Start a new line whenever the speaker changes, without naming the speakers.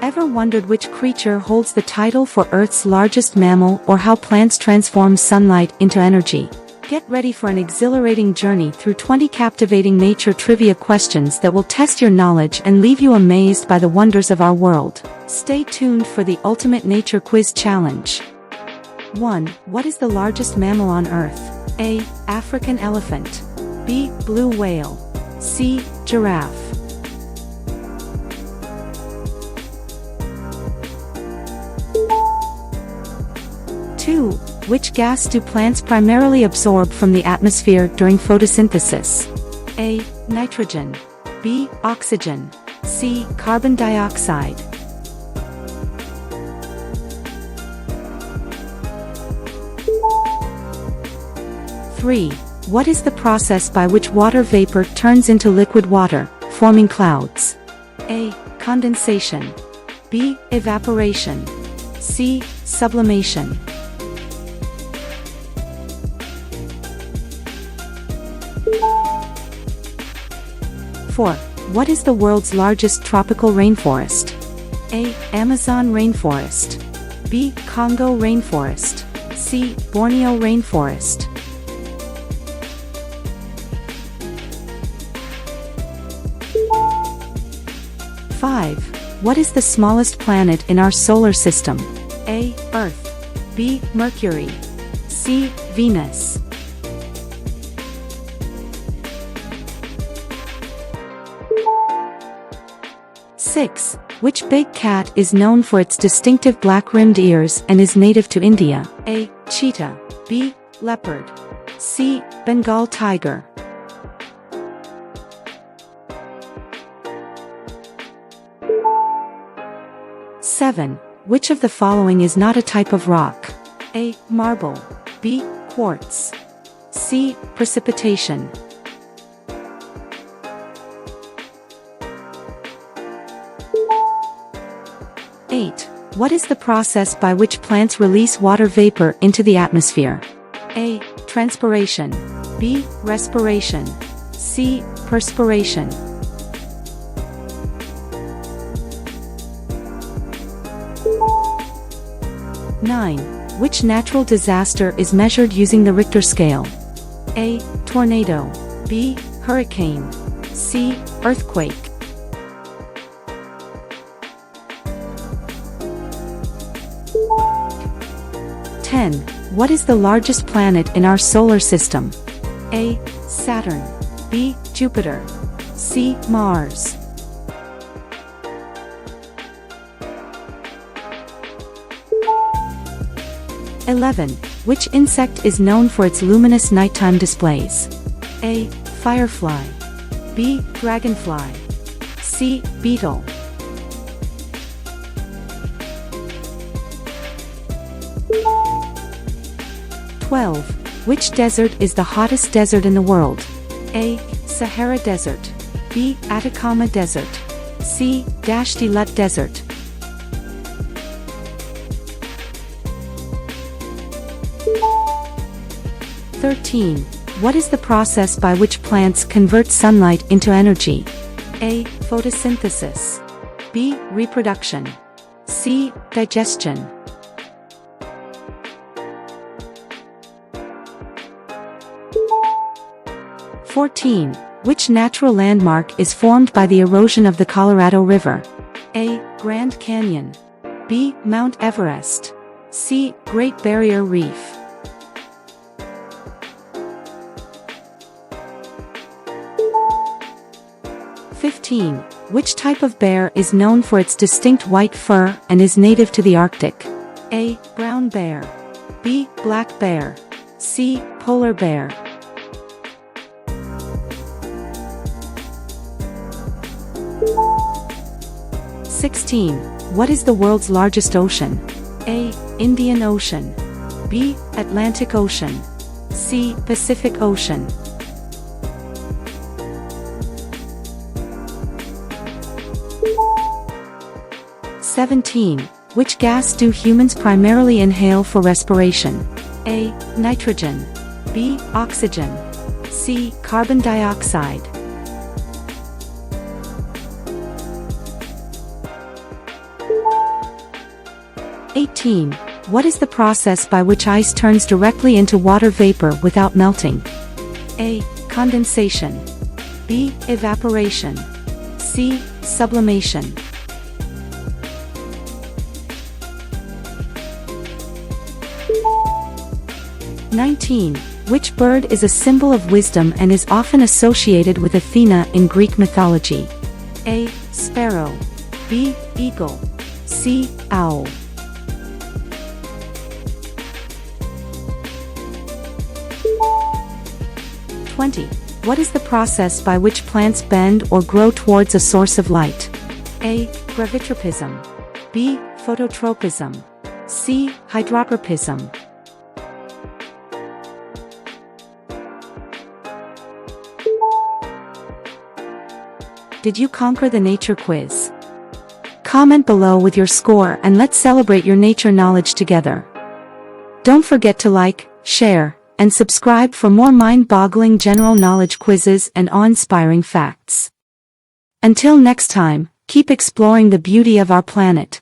Ever wondered which creature holds the title for Earth's largest mammal, or how plants transform sunlight into energy? Get ready for an exhilarating journey through 20 captivating nature trivia questions that will test your knowledge and leave you amazed by the wonders of our world. Stay tuned for the ultimate nature quiz challenge. 1. What is the largest mammal on Earth? A. African elephant. B. Blue whale. C. Giraffe. 2. Which gas do plants primarily absorb from the atmosphere during photosynthesis? A. Nitrogen. B. Oxygen. C. Carbon dioxide. 3. What is the process by which water vapor turns into liquid water, forming clouds? A. Condensation. B. Evaporation. C. Sublimation. 4. What is the world's largest tropical rainforest? A. Amazon rainforest. B. Congo rainforest. C. Borneo rainforest. 5. What is the smallest planet in our solar system? A. Earth. B. Mercury. C. Venus. 6. Which big cat is known for its distinctive black-rimmed ears and is native to India? A. Cheetah. B. Leopard. C. Bengal tiger. 7. Which of the following is not a type of rock? A. Marble. B. Quartz. C. Precipitation. 8. What is the process by which plants release water vapor into the atmosphere? A. Transpiration. B. Respiration. C. Perspiration. 9. Which natural disaster is measured using the Richter scale? A. Tornado. B. Hurricane. C. Earthquake. 10. What is the largest planet in our solar system? A. Saturn. B. Jupiter. C. Mars. 11. Which insect is known for its luminous nighttime displays? A. Firefly. B. Dragonfly. C. Beetle. 12. Which desert is the hottest desert in the world? A. Sahara Desert. B. Atacama Desert. C. Dasht-i-Lut Desert. 13. What is the process by which plants convert sunlight into energy? A. Photosynthesis. B. Reproduction. C. Digestion. 14. Which natural landmark is formed by the erosion of the Colorado River? A. Grand Canyon. B. Mount Everest. C. Great Barrier Reef. 15. Which type of bear is known for its distinct white fur and is native to the Arctic? A. Brown bear. B. Black bear. C. Polar bear. 16. What is the world's largest ocean? A. Indian Ocean. B. Atlantic Ocean. C. Pacific Ocean. 17. Which gas do humans primarily inhale for respiration? A. Nitrogen. B. Oxygen. C. Carbon dioxide. 18. What is the process by which ice turns directly into water vapor without melting? A. Condensation. B. Evaporation. C. Sublimation. (19) Which bird is a symbol of wisdom and is often associated with Athena in Greek mythology? A. Sparrow. B. Eagle. C. Owl. (20) What is the process by which plants bend or grow towards a source of light? A. Gravitropism. B. Phototropism. C. Hydrotropism. Did you conquer the nature quiz? Comment below with your score and let's celebrate your nature knowledge together. Don't forget to like, share, and subscribe for more mind-boggling general knowledge quizzes and awe-inspiring facts. Until next time, keep exploring the beauty of our planet.